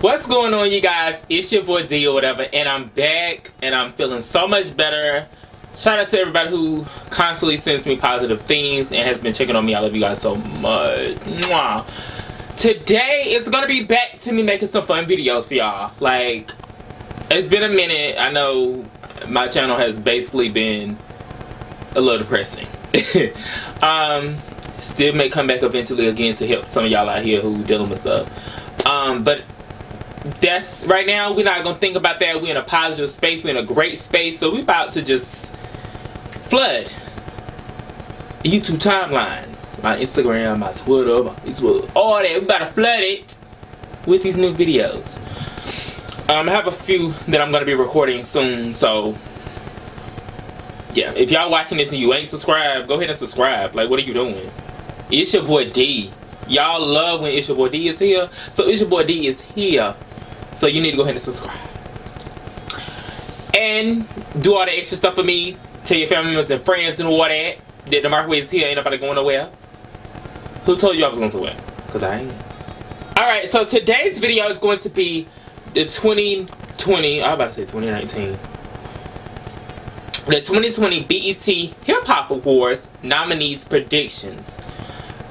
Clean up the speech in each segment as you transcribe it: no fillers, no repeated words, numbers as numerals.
What's going on, you guys? It's your boy D or whatever, and I'm back and I'm feeling so much better. Shout out to everybody who constantly sends me positive things and has been checking on me. I love you guys so much. Mwah. Today it's gonna be back to me making some fun videos for y'all. Like, it's been a minute. I know my channel has basically been a little depressing. Still may come back eventually again to help some of y'all out here who dealing with stuff. But that's right now, we're not gonna think about that. We're in a positive space, we're in a great space, so we're about to just flood YouTube timelines, my Instagram, my Twitter, my Facebook, all that. We about to flood it with these new videos. I have a few that I'm gonna be recording soon, so yeah, if y'all watching this and you ain't subscribed, go ahead and subscribe. Like, what are you doing? It's your boy D. Y'all love when It's Your Boy D is here, so It's Your Boy D is here. So you need to go ahead and subscribe. And do all the extra stuff for me. Tell your family members and friends and all that. That the microwave is here, ain't nobody going nowhere. Who told you I was going somewhere? Because I ain't. Alright, so today's video is going to be the 2020, I was about to say 2019. The 2020 BET Hip Hop Awards nominees predictions.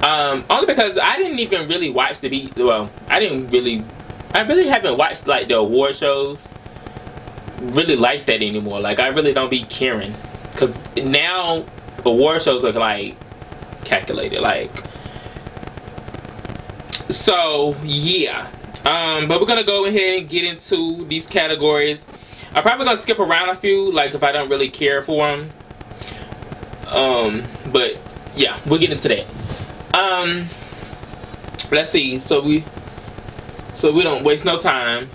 Only because I didn't even really watch the I really haven't watched like the award shows really like that anymore. Like, I really don't be caring, because now award shows are like calculated, like. So yeah, but we're gonna go ahead and get into these categories. I'm probably gonna skip around a few, like if I don't really care for them. But yeah, we'll get into that. Let's see. So we don't waste no time.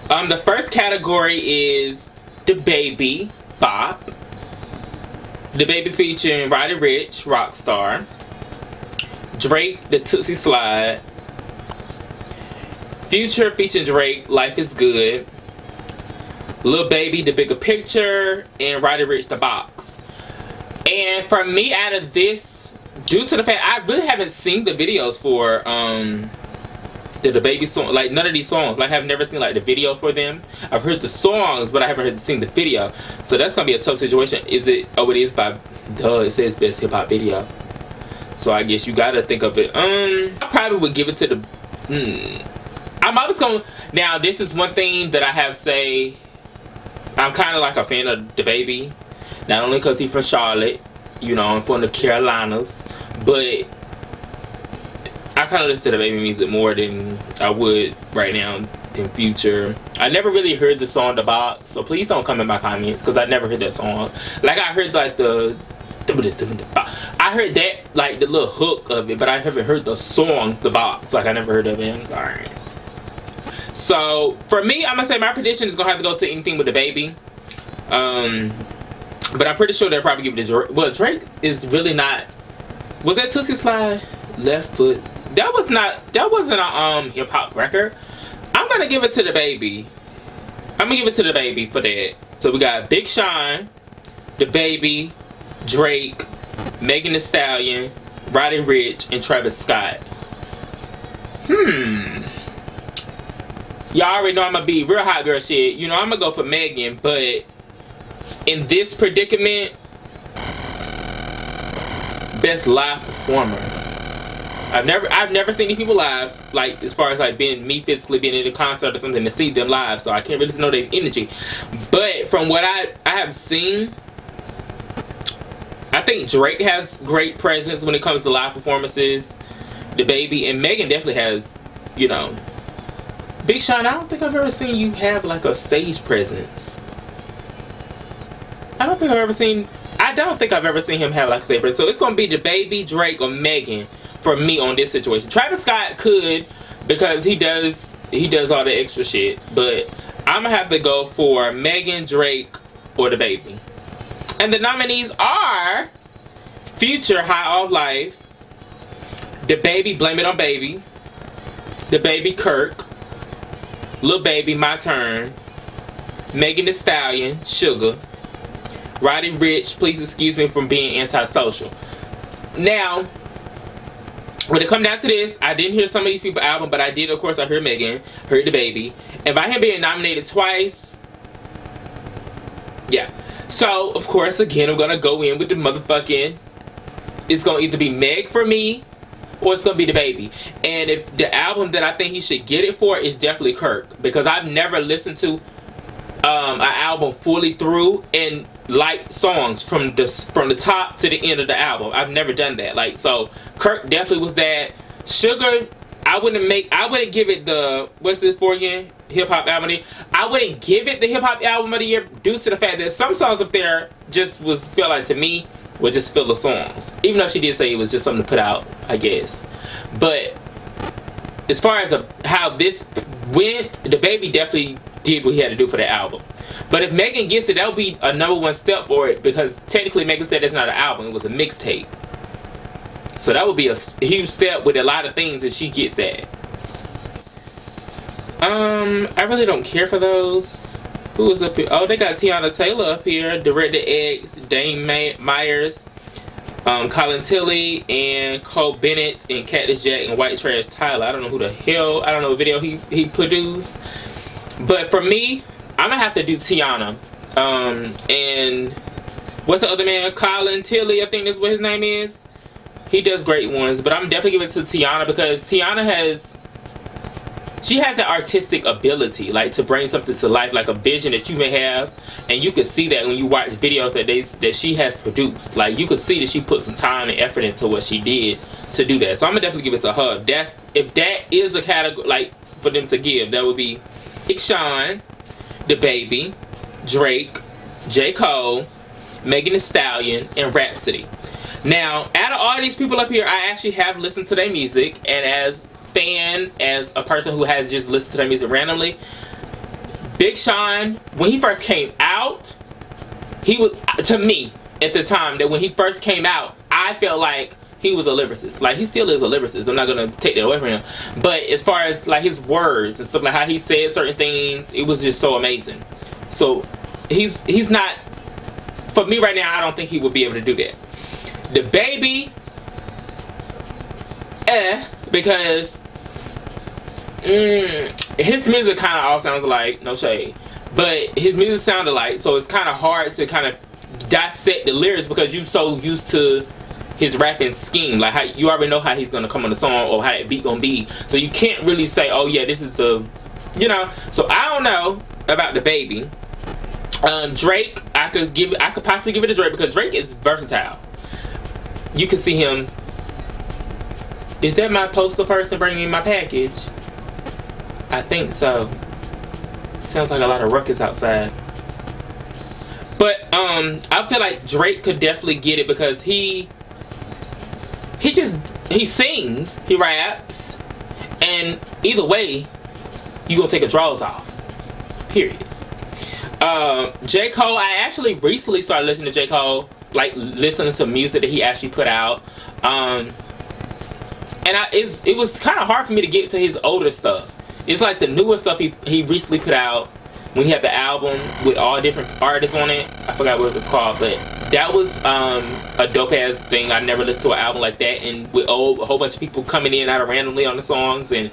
The first category is the Baby Bop. The Baby featuring Roddy Ricch, Rockstar. Drake, the Tootsie Slide. Future featuring Drake, Life is Good. Lil Baby, The Bigger Picture, and Roddy Ricch, The Box. And for me, out of this, due to the fact I really haven't seen the videos for the Baby song, like none of these songs. Like, I've never seen like the video for them. I've heard the songs, but I haven't seen the video. So that's gonna be a tough situation. Is it? Oh, it is by. Duh, it says best hip hop video. So I guess you gotta think of it. I probably would give it to the. I'm always gonna. Now, this is one thing that I have to say. I'm kind of like a fan of the Baby, not only because he's from Charlotte, you know, I'm from the Carolinas, but I kind of listen to the Baby music more than I would right now in Future. I never really heard the song The Box, so please don't come in my comments, because I never heard that song. Like, I heard like I heard that, like the little hook of it, but I haven't heard the song The Box. Like, I never heard of it. I'm sorry. So for me, I'm gonna say my prediction is gonna have to go to anything with the Baby. But I'm pretty sure they'll probably give it to Drake. Well, Drake is really not. Was that Tootsie Slide? Left Foot. That wasn't a hip hop record. I'm gonna give it to the Baby. I'm gonna give it to the Baby for that. So we got Big Sean, the Baby, Drake, Megan Thee Stallion, Roddy Ricch, and Travis Scott. Y'all already know I'm gonna be real hot girl shit. You know, I'm gonna go for Megan, but in this predicament, best live performer. I've never seen these people live, like as far as like me physically being in a concert or something to see them live, so I can't really know their energy. But from what I have seen, I think Drake has great presence when it comes to live performances. The Baby and Megan definitely has, you know. Big Sean, I don't think I've ever seen you have like a stage presence. I don't think I've ever seen him have like a stage presence. So it's gonna be the Baby, Drake, or Megan for me on this situation. Travis Scott could, because he does all the extra shit, but I'm gonna have to go for Megan, Drake, or the Baby. And the nominees are Future, High Off Life, the Baby, Blame It on Baby, the Baby, Kirk, Lil Baby, My Turn, Megan Thee Stallion, Sugar, Roddy Ricch, Please Excuse Me from Being Antisocial. Now, when it come down to this, I didn't hear some of these people's album, but I did, of course, I heard Megan, heard the baby. And by him being nominated twice, yeah. So, of course, again, I'm gonna go in with the motherfucking, it's gonna either be Meg for me, or it's gonna be the baby. And if the album that I think he should get it for is definitely Kirk, because I've never listened to an album fully through and like songs from the top to the end of the album. I've never done that. Like, so Kirk definitely was that. Sugar, I wouldn't give it the, what's it for again? Hip hop album of the year. I wouldn't give it the hip hop album of the year due to the fact that some songs up there just feel like, to me, were just filler songs. Even though she did say it was just something to put out, I guess. But as far as how this went, the baby definitely did what he had to do for the album. But if Megan gets it, that'll be a #1 step for it, because technically Megan said it's not an album, it was a mixtape. So that would be a huge step with a lot of things if she gets that. I really don't care for those. Who is up here? Oh, they got Tiana Taylor up here, Director X, Dane Myers, Colin Tilley, and Cole Bennett, and Cactus Jack, and White Trash Tyler. I don't know who the hell, I don't know what video he produced. But for me, I'm gonna have to do Tiana. And what's the other man? Colin Tilley, I think that's what his name is. He does great ones, but I'm definitely giving it to Tiana, because Tiana has that artistic ability, like, to bring something to life, like a vision that you may have, and you can see that when you watch videos that she has produced. Like, you can see that she put some time and effort into what she did to do that. So I'm gonna definitely give it to her. If that is a category, like, for them to give, that would be Sean, the baby, Drake, J. Cole, Megan Thee Stallion, and Rhapsody. Now, out of all these people up here, I actually have listened to their music, and as a person who has just listened to their music randomly, Big Sean, when he first came out, he was, to me, at the time, that when he first came out, I felt like he was a lyricist. Like, he still is a lyricist. I'm not gonna take that away from him. But as far as, like, his words and stuff, like how he said certain things, it was just so amazing. So he's not, for me right now, I don't think he would be able to do that. The baby, because his music kind of all sounds like, no shade, but his music sounded like, so it's kind of hard to kind of dissect the lyrics, because you're so used to his rapping scheme, like how you already know how he's gonna come on the song or how that beat gonna be, so you can't really say, oh yeah, this is the, you know. So I don't know about the baby. Drake, I could possibly give it to Drake, because Drake is versatile. You can see him. Is that my postal person bringing me my package? I think so. Sounds like a lot of ruckus outside. But I feel like Drake could definitely get it, because he sings, he raps, and either way, you gonna take a draws off. Period. J. Cole, I actually recently started listening to J. Cole, like listening to music that he actually put out. And it was kind of hard for me to get to his older stuff. It's like the newer stuff he recently put out, when he had the album with all different artists on it. I forgot what it was called, but that was a dope ass thing. I never listened to an album like that, and with a whole bunch of people coming in and out randomly on the songs, and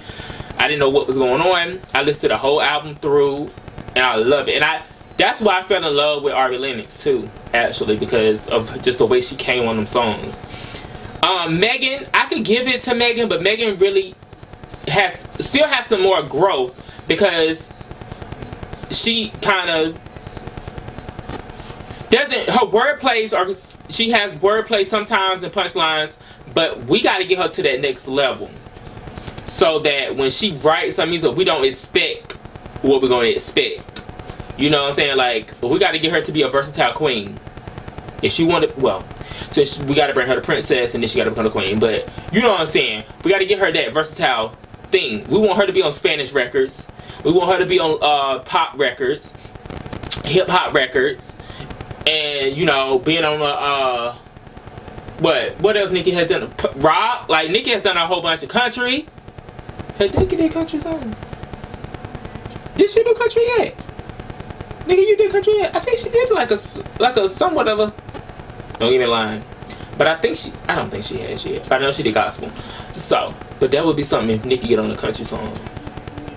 I didn't know what was going on. I listened to the whole album through, and I love it. And that's why I fell in love with Ari Lennox too, actually, because of just the way she came on them songs. Megan, I could give it to Megan, but Megan really still has some more growth, because she kind of doesn't, her wordplays are, she has wordplay sometimes and punchlines, but we got to get her to that next level, so that when she writes some music, we don't expect what we're going to expect. You know what I'm saying? Like, we got to get her to be a versatile queen. If she wanted, well, so we got to bring her to princess, and then she got to become a queen. But you know what I'm saying? We got to get her that versatile thing. We want her to be on Spanish records. We want her to be on pop records, hip hop records, and, you know, being on what else Nicki has done? Rock. Like, Nicki has done a whole bunch of country. Hey, Nicki did country song. Did she do country yet? Nigga, you did country yet? I think she did like a somewhat of a, don't get me lying, But I don't think she has yet. But I know she did gospel. So, but that would be something if Nicki get on a country song.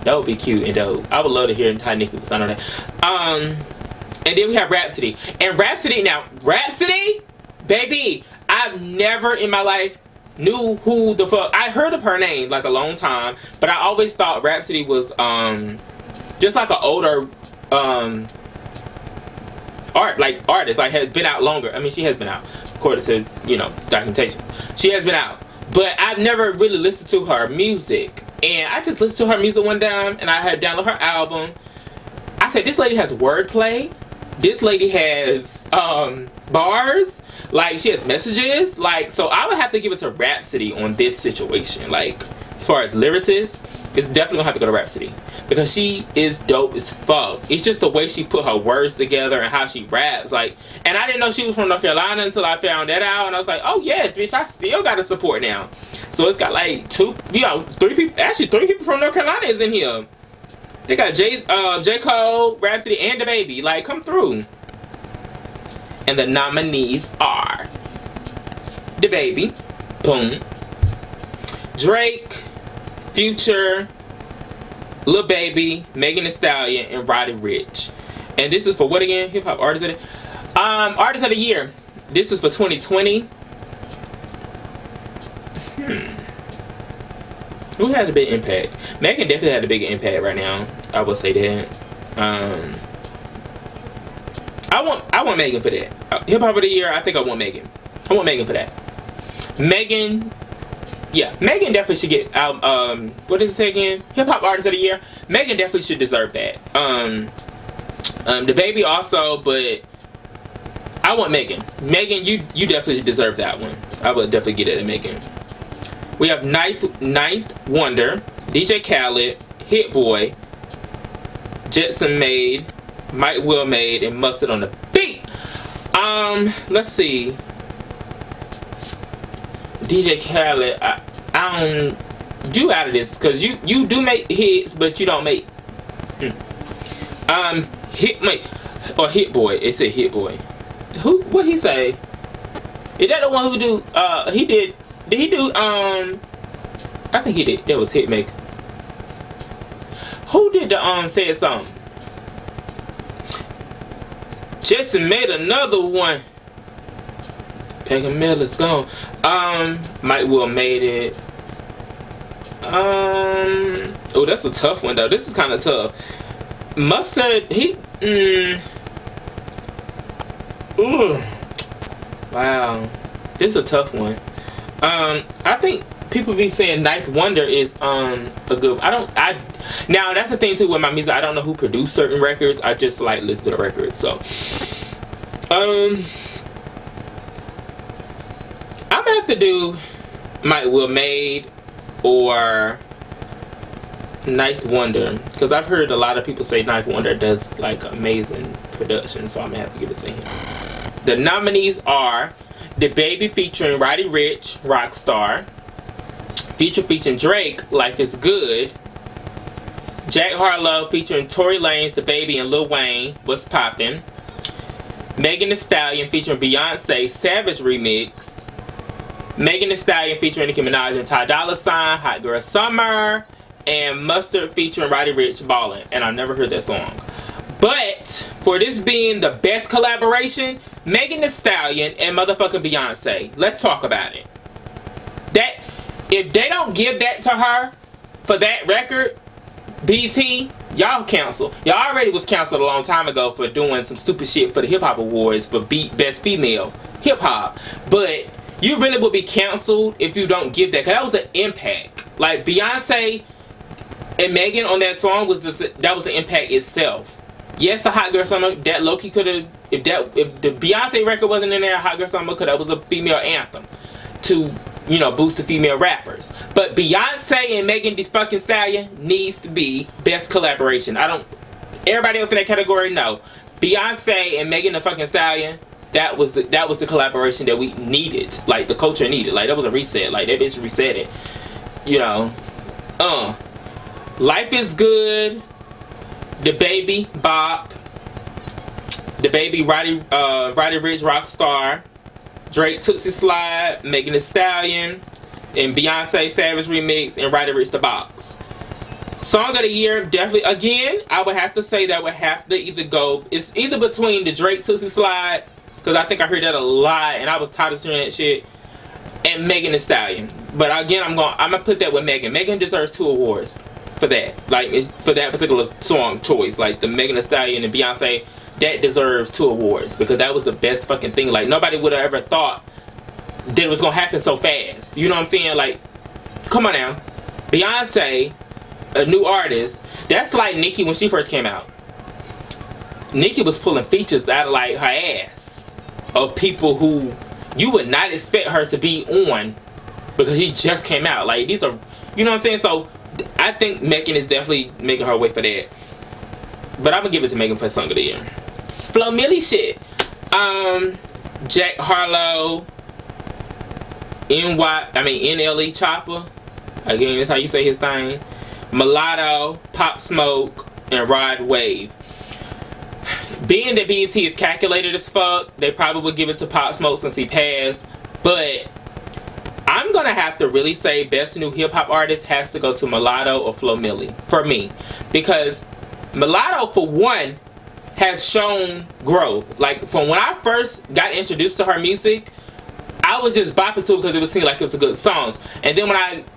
That would be cute and dope. I would love to hear how Nicki was on that. And then we have Rhapsody. And Rhapsody, baby, I've never in my life knew who the fuck. I heard of her name like a long time, but I always thought Rhapsody was just like an older artist, like has been out longer. I mean, she has been out according to documentation. She has been out, but I've never really listened to her music. And I just listened to her music one time, and I had downloaded her album. I said, this lady has wordplay. This lady has bars. Like, she has messages. Like, so I would have to give it to Rhapsody on this situation. Like, as far as lyricists, it's definitely gonna have to go to Rhapsody, because she is dope as fuck. It's just the way she put her words together and how she raps. Like, and I didn't know she was from North Carolina until I found that out, and I was like, oh yes, bitch, I still got to support now. So it's got like three people from North Carolina is in here. They got J. Cole, Rhapsody, and DaBaby. Like, come through. And the nominees are DaBaby, boom, Drake, Future, Lil Baby, Megan Thee Stallion, and Roddy Ricch. And this is for what again? Hip Hop Artist of the Artist of the Year. This is for 2020. Who had a big impact? Megan definitely had a big impact right now. I will say that. I want Megan for that. Hip Hop of the Year. I think I want Megan. I want Megan for that. Megan. Yeah, Megan definitely should get what does it say again? Hip Hop Artist of the Year. Megan definitely should deserve that. DaBaby also, but I want Megan. Megan, you definitely deserve that one. I would definitely get it at Megan. We have Ninth Wonder, DJ Khaled, Hit Boy, Jetson Made, Mike Will Made, and Mustard on the beat. Let's see. DJ Khaled, I don't do out of this, because you do make hits, but you don't make Hit Boy. It said Hit Boy. What he say? Is that the one who do did he do I think he did. That was Hitmaker. Who did the said something? Jetson Made another one. Peggy Miller's gone. Mike Will Made it. Oh, that's a tough one though. This is kind of tough. Mustard, ooh. Wow. This is a tough one. I think people be saying Ninth Wonder is a good. Now that's the thing too with my music. I don't know who produced certain records. I just like listen to the records. So I'm gonna have to do Mike Will Made or Ninth Wonder, because I've heard a lot of people say Ninth Wonder does like amazing production. So I'm gonna have to give it to him. The nominees are DaBaby featuring Roddy Ricch, Rockstar. Future featuring Drake, Life is Good. Jack Harlow featuring Tory Lanez, DaBaby, and Lil Wayne, What's Poppin'. Megan Thee Stallion featuring Beyonce, Savage Remix. Megan Thee Stallion featuring Nicki Minaj and Ty Dolla $ign, Hot Girl Summer. And Mustard featuring Roddy Ricch, Ballin'. And I've never heard that song. But for this being the best collaboration, Megan Thee Stallion and motherfucking Beyonce. Let's talk about it. That if they don't give that to her for that record, BT, y'all cancel. Y'all already was canceled a long time ago for doing some stupid shit for the Hip Hop Awards for Best Female Hip Hop. But you really will be canceled if you don't give that, because that was an impact. Like Beyonce and Megan on that song was that was the impact itself. Yes, the Hot Girl Summer, that Loki could have, if the Beyonce record wasn't in there, Hot Girl Summer, because that was a female anthem to, boost the female rappers. But Beyonce and Megan Thee fucking Stallion needs to be best collaboration. Everybody else in that category, no. Beyonce and Megan Thee fucking Stallion, that was the collaboration that we needed. Like, the culture needed. Like, that was a reset. Like, that bitch reset it. Life is Good. DaBaby, Bop. DaBaby, Roddy Ricch, Rockstar. Drake Tootsie Slide, Megan Thee Stallion, and Beyonce Savage Remix, and Roddy Ricch The Box. Song of the year, definitely, again, I would have to say that would have to either go, it's either between the Drake Tootsie Slide, because I think I heard that a lot, and I was tired of hearing that shit, and Megan Thee Stallion. But again, I'm gonna put that with Megan. Megan deserves 2 awards for that, like for that particular song choice. Like the Megan Thee Stallion and Beyonce, that deserves 2 awards because that was the best fucking thing. Like nobody would have ever thought that it was gonna happen so fast. You know what I'm saying? Like, come on now, Beyonce, a new artist. That's like Nicki when she first came out. Nicki was pulling features out of like her ass of people who you would not expect her to be on because she just came out. Like these are, you know what I'm saying? So I think Megan is definitely making her way for that. But I'm gonna give it to Megan for Song of the Year. Flo Milli shit. Jack Harlow, NLE Chopper. Again, that's how you say his thing. Mulatto, Pop Smoke, and Rod Wave. Being that BET is calculated as fuck, they probably would give it to Pop Smoke since he passed. But I'm gonna have to really say best new hip hop artist has to go to Mulatto or Flo Milli for me, because Mulatto, for one, has shown growth. Like from when I first got introduced to her music, I was just bopping to it because it was seeming like it was a good songs. And then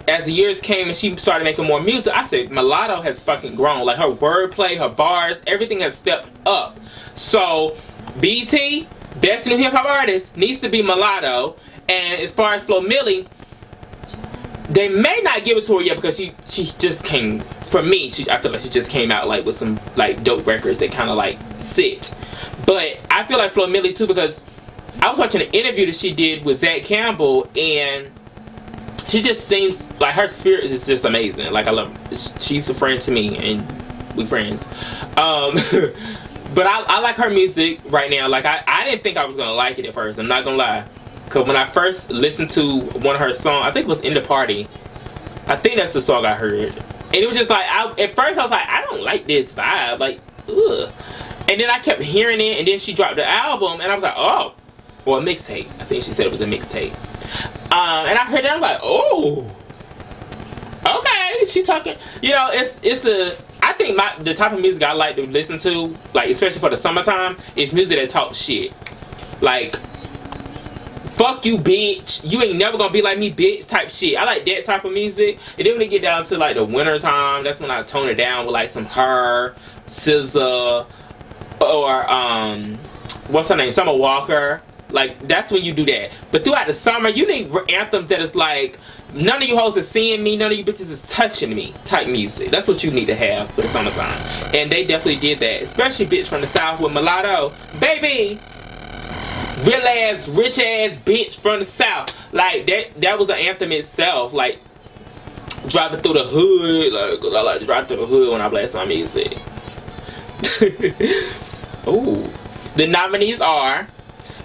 as the years came and she started making more music, I said Mulatto has fucking grown. Like her wordplay, her bars, everything has stepped up. So BT, best new hip hop artist, needs to be Mulatto. And as far as Flo Milli, they may not give it to her yet because she just came. For me, I feel like she just came out like with some like dope records that kind of like sit. But I feel like Flo Milli too, because I was watching an interview that she did with Zach Campbell, and she just seems like her spirit is just amazing. Like I love her. She's a friend to me, and we friends. But I like her music right now. Like I didn't think I was gonna like it at first. I'm not gonna lie. Cause when I first listened to one of her songs, I think it was In the Party. I think that's the song I heard. And it was just like, at first I was like, I don't like this vibe. Like, ugh. And then I kept hearing it, and then she dropped the album, and I was like, oh. Well, a mixtape. I think she said it was a mixtape. And I heard it, and I'm like, oh. Okay, she talking. You know, it's the, I think the type of music I like to listen to, like, especially for the summertime, is music that talks shit. Like, fuck you, bitch. You ain't never gonna be like me, bitch, type shit. I like that type of music. And then when it get down to like the winter time, that's when I tone it down with like some Her, SZA, or what's her name, Summer Walker. Like that's when you do that. But throughout the summer, you need anthems that is like, none of you hoes is seeing me, none of you bitches is touching me type music. That's what you need to have for the summertime. And they definitely did that. Especially bitch from the South with Mulatto. Baby! Real ass, rich ass bitch from the South. Like that was an anthem itself. Like driving through the hood. Like, 'cause I like to drive through the hood when I blast my music. Ooh. The nominees are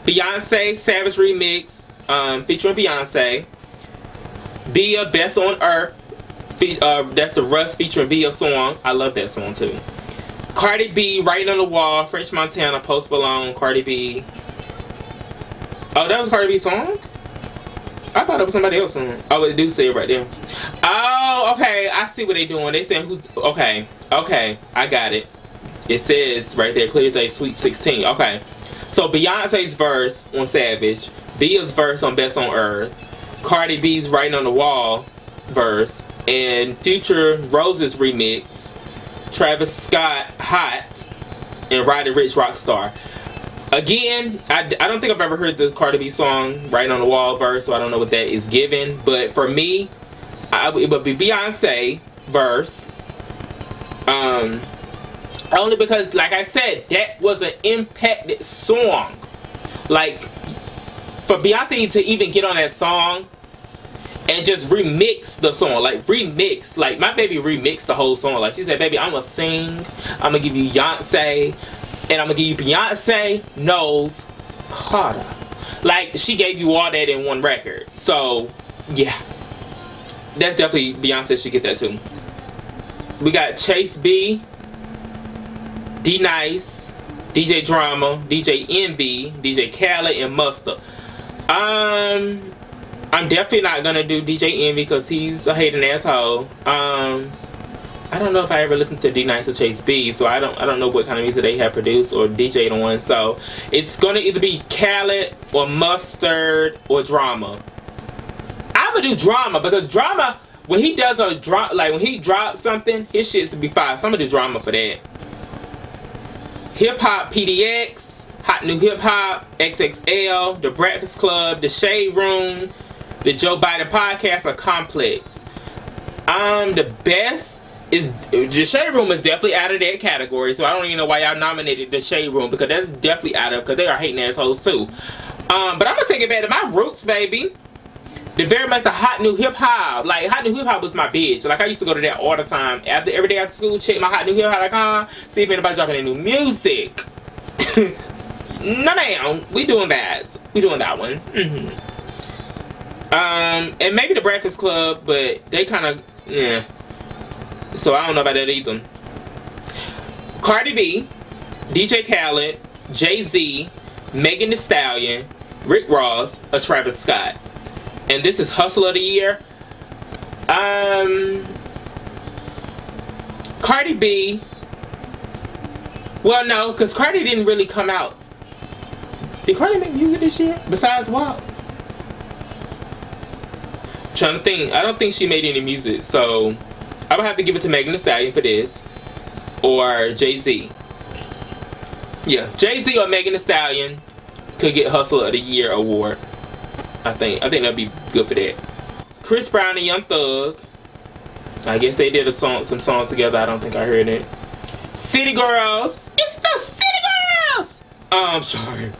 Beyonce Savage Remix, featuring Beyonce. Via Best on Earth. That's the Russ featuring Via song. I love that song too. Cardi B, Writing on the Wall, French Montana, Post Malone, Cardi B. Oh, that was Cardi B's song? I thought it was somebody else's song. Oh, it do say it right there. Oh, okay. I see what they doing. They saying who's... Okay. I got it. It says right there, Clear Day Sweet 16. Okay. So Beyonce's verse on Savage. Via's verse on Best on Earth. Cardi B's Writing on the Wall verse. And Future Rose's remix. Travis Scott Hot. And Roddy Ricch Rockstar. Again, I don't think I've ever heard the Cardi B song Writing on the Wall verse, so I don't know what that is given. But for me, it would be Beyonce verse. Only because, like I said, that was an impacted song. Like, for Beyonce to even get on that song and just remix the song, like my baby remixed the whole song. Like she said, baby, I'm gonna sing, I'm gonna give you Beyonce, and I'm gonna give you Beyonce knows Carter. Like she gave you all that in one record. So yeah, that's definitely, Beyonce should get that too. We got Chase B, D Nice, DJ Drama, DJ Envy, DJ Khaled, and Mustard. I'm definitely not gonna do DJ Envy because he's a hating asshole. I don't know if I ever listened to D Nice or Chase B, so I don't know what kind of music they have produced or DJ'd on. So it's gonna either be Khaled or Mustard or Drama. I'm gonna do Drama because Drama, when he does a drop, like when he drops something, his shit's to be fire. So I'm gonna do Drama for that. Hip Hop PDX, Hot New Hip Hop, XXL, The Breakfast Club, The Shade Room, The Joe Biden Podcast, or Complex. The best is The Shade Room is definitely out of that category, so I don't even know why y'all nominated The Shade Room because that's definitely out of, because they are hating assholes too. But I'm gonna take it back to my roots, baby. They're very much the Hot New Hip Hop. Like, Hot New Hip Hop was my bitch. Like, I used to go to that all the time. Every day after school, check my hotnewhiphop.com, see if anybody's dropping any new music. No, ma'am. We doing that. We doing that one. And maybe The Breakfast Club, but they kind of, yeah. So I don't know about that either. Cardi B, DJ Khaled, Jay-Z, Megan Thee Stallion, Rick Ross, or Travis Scott. And this is Hustle of the Year. Cardi B. Well, no, because Cardi didn't really come out. Did Cardi make music this year? Besides WAP? Trying to think. I don't think she made any music. So I would have to give it to Megan Thee Stallion for this. Or Jay-Z. Yeah, Jay-Z or Megan Thee Stallion could get Hustle of the Year award. I think that'd be good for that. Chris Brown and Young Thug. I guess they did some songs together. I don't think I heard it. City Girls. It's the City Girls! I'm sorry.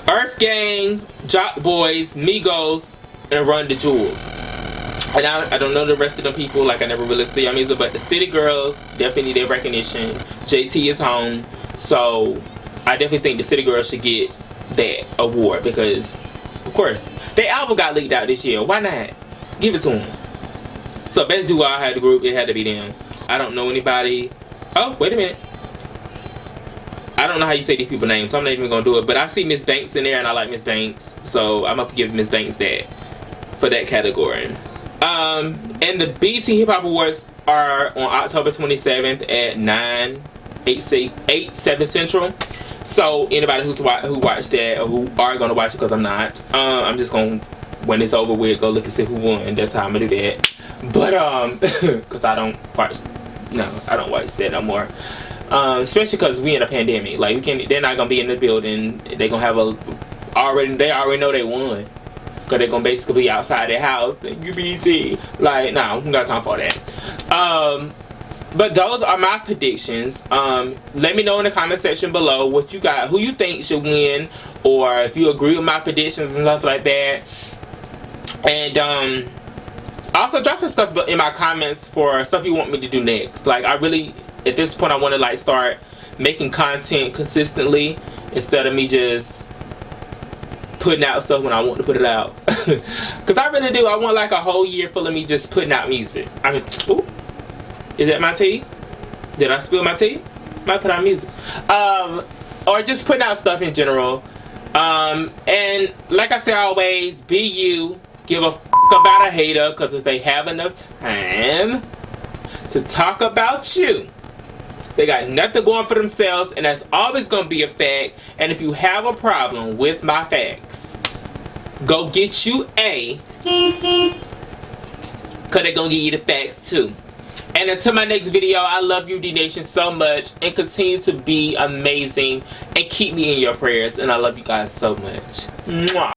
Earth Gang, Jock Boys, Migos, and Run the Jewels. And I don't know the rest of them people. Like, I never really see them either. But the City Girls definitely need their recognition. JT is home. So I definitely think the City Girls should get that award because, of course, their album got leaked out this year. Why not? Give it to them. So Best Duo I had the group. It had to be them. I don't know anybody. Oh, wait a minute. I don't know how you say these people's names, so I'm not even gonna do it. But I see Miss Banks in there, and I like Miss Banks, so I'm gonna give Miss Banks that for that category. And the BET Hip Hop Awards are on October 27th at 8, 7 Central. So anybody who watched that or who are gonna watch it, because I'm not, I'm just gonna, when it's over with, go look and see who won, and that's how I'm gonna do that. But because I don't watch that no more. Especially because we in a pandemic. Like, we can't. They're not gonna be in the building. They're gonna have they already know they won. Cause they're gonna basically be outside their house. Thank you, BT. Like, no, we got time for that. But those are my predictions. Let me know in the comment section below what you got, who you think should win, or if you agree with my predictions and stuff like that. And also drop some stuff in my comments for stuff you want me to do next. Like, I really, at this point, I want to like start making content consistently instead of me just putting out stuff when I want to put it out. Because I really do. I want like a whole year full of me just putting out music. I mean, ooh, is that my tea? Did I spill my tea? Might put out music. Or just putting out stuff in general. And like I say always, be you. Give a about a hater, because if they have enough time to talk about you, they got nothing going for themselves, and that's always going to be a fact. And if you have a problem with my facts, go get you a, because they're going to give you the facts too. And until my next video, I love you, D Nation, so much, and continue to be amazing, and keep me in your prayers, and I love you guys so much. Mwah.